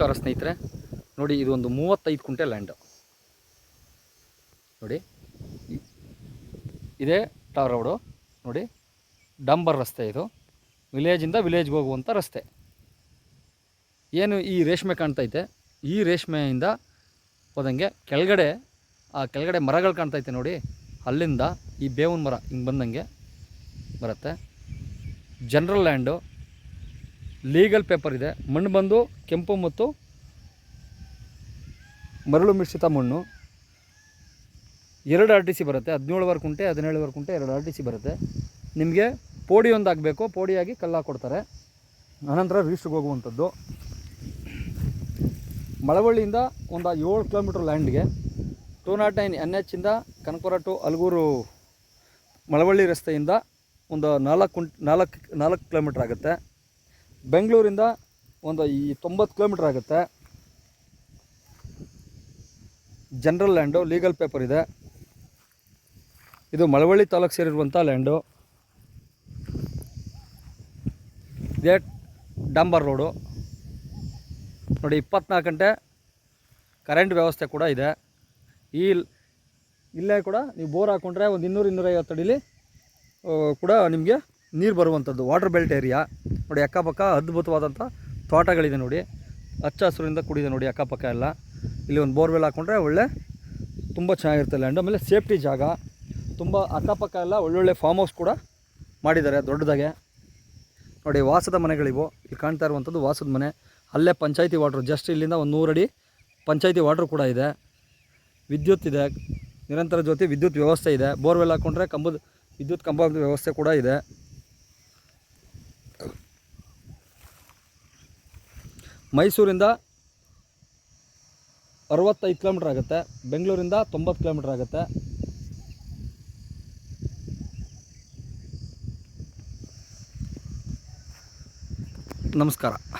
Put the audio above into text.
ನಮಸ್ಕಾರ ಸ್ನೇಹಿತರೆ, ನೋಡಿ ಇದು ಒಂದು 35 ಕುಂಟೆ ಲ್ಯಾಂಡು. ನೋಡಿ ಇದೇ ಟಾರ್ ರೋಡು. ನೋಡಿ ಡಂಬರ್ ರಸ್ತೆ, ಇದು ವಿಲೇಜಿಂದ ವಿಲೇಜ್ಗೆ ಹೋಗುವಂಥ ರಸ್ತೆ. ಏನು ಈ ರೇಷ್ಮೆ ಕಾಣ್ತೈತೆ, ಈ ರೇಷ್ಮೆಯಿಂದ ಹೋದಂಗೆ ಕೆಳಗಡೆ ಮರಗಳು ಕಾಣ್ತೈತೆ ನೋಡಿ, ಅಲ್ಲಿಂದ ಈ ಬೇವಿನ ಮರ ಹಿಂಗೆ ಬಂದಂಗೆ ಬರುತ್ತೆ. ಜನರಲ್ ಲ್ಯಾಂಡು, ಲೀಗಲ್ ಪೇಪರ್ ಇದೆ. ಮಣ್ಣು ಬಂದು ಕೆಂಪು ಮತ್ತು ಮರಳು ಮಿಶ್ರಿತ ಮಣ್ಣು. 2 RTC ಬರುತ್ತೆ. 17 ಕುಂಟೆ 17 ಕುಂಟೆ 2 RTC ಬರುತ್ತೆ. ನಿಮಗೆ ಪೋಡಿ ಒಂದು ಆಗಬೇಕು, ಪೋಡಿಯಾಗಿ ಕಲ್ಲು ಕೊಡ್ತಾರೆ. ಅನಂತರ ರಿಜಿಸ್ಟ್ರಿಗೆ ಹೋಗುವಂಥದ್ದು. ಮಳವಳ್ಳಿಯಿಂದ ಒಂದು 7 ಕಿಲೋಮೀಟ್ರ್ ಲ್ಯಾಂಡ್ಗೆ 209 NH ಇಂದ ಕನಕಪುರ ಟು ಅಲಗೂರು ಮಳವಳ್ಳಿ ರಸ್ತೆಯಿಂದ ಒಂದು 4 ಕಿಲೋಮೀಟ್ರ್ ಆಗುತ್ತೆ. ಬೆಂಗಳೂರಿಂದ ಒಂದು 90 ಕಿಲೋಮೀಟ್ರ್ ಆಗುತ್ತೆ. ಜನರಲ್ ಲ್ಯಾಂಡು, ಲೀಗಲ್ ಪೇಪರ್ ಇದೆ. ಇದು ಮಳವಳ್ಳಿ ತಾಲೂಕು ಸೇರಿರುವಂಥ ಲ್ಯಾಂಡು. ಇದೇ ಡಾಂಬರ್ ರೋಡು. ನೋಡಿ 24 ಗಂಟೆ ಕರೆಂಟ್ ವ್ಯವಸ್ಥೆ ಕೂಡ ಇದೆ. ಇಲ್ಲೇ ಕೂಡ ನೀವು ಬೋರ್ ಹಾಕ್ಕೊಂಡ್ರೆ ಒಂದು 200-250 ಅಡಿಲಿ ಕೂಡ ನಿಮಗೆ ನೀರು ಬರುವಂಥದ್ದು. ವಾಟರ್ ಬೆಲ್ಟ್ ಏರಿಯಾ ನೋಡಿ. ಅಕ್ಕಪಕ್ಕ ಅದ್ಭುತವಾದಂಥ ತೋಟಗಳಿದೆ ನೋಡಿ, ಹಚ್ಚ ಹಸುರಿಂದ ಕೂಡಿದೆ ನೋಡಿ ಅಕ್ಕಪಕ್ಕ ಎಲ್ಲ. ಇಲ್ಲಿ ಒಂದು ಬೋರ್ವೆಲ್ ಹಾಕ್ಕೊಂಡ್ರೆ ತುಂಬ ಚೆನ್ನಾಗಿರುತ್ತೆ ಲ್ಯಾಂಡು. ಆಮೇಲೆ ಸೇಫ್ಟಿ ಜಾಗ ತುಂಬ, ಅಕ್ಕಪಕ್ಕ ಎಲ್ಲ ಒಳ್ಳೊಳ್ಳೆ ಫಾರ್ಮ್ ಹೌಸ್ ಕೂಡ ಮಾಡಿದ್ದಾರೆ ದೊಡ್ಡದಾಗೆ. ನೋಡಿ ವಾಸದ ಮನೆಗಳಿವು. ಇಲ್ಲಿ ಕಾಣ್ತಾ ಇರುವಂಥದ್ದು ವಾಸದ ಮನೆ. ಅಲ್ಲೇ ಪಂಚಾಯತಿ ವಾಟ್ರು, ಜಸ್ಟ್ ಇಲ್ಲಿಂದ ಒಂದು 100 ಅಡಿ ಪಂಚಾಯತಿ ವಾಟ್ರು ಕೂಡ ಇದೆ. ವಿದ್ಯುತ್ ಇದೆ, ನಿರಂತರ ಜ್ಯೋತಿ ವಿದ್ಯುತ್ ವ್ಯವಸ್ಥೆ ಇದೆ. ಬೋರ್ವೆಲ್ ಹಾಕ್ಕೊಂಡ್ರೆ ವಿದ್ಯುತ್ ಕಂಬದ ವ್ಯವಸ್ಥೆ ಕೂಡ ಇದೆ. ಮೈಸೂರಿಂದ 65 ಕಿಲೋಮೀಟ್ರ್ ಆಗುತ್ತೆ. ಬೆಂಗಳೂರಿಂದ 90 ಕಿಲೋಮೀಟ್ರ್ ಆಗುತ್ತೆ. ನಮಸ್ಕಾರ.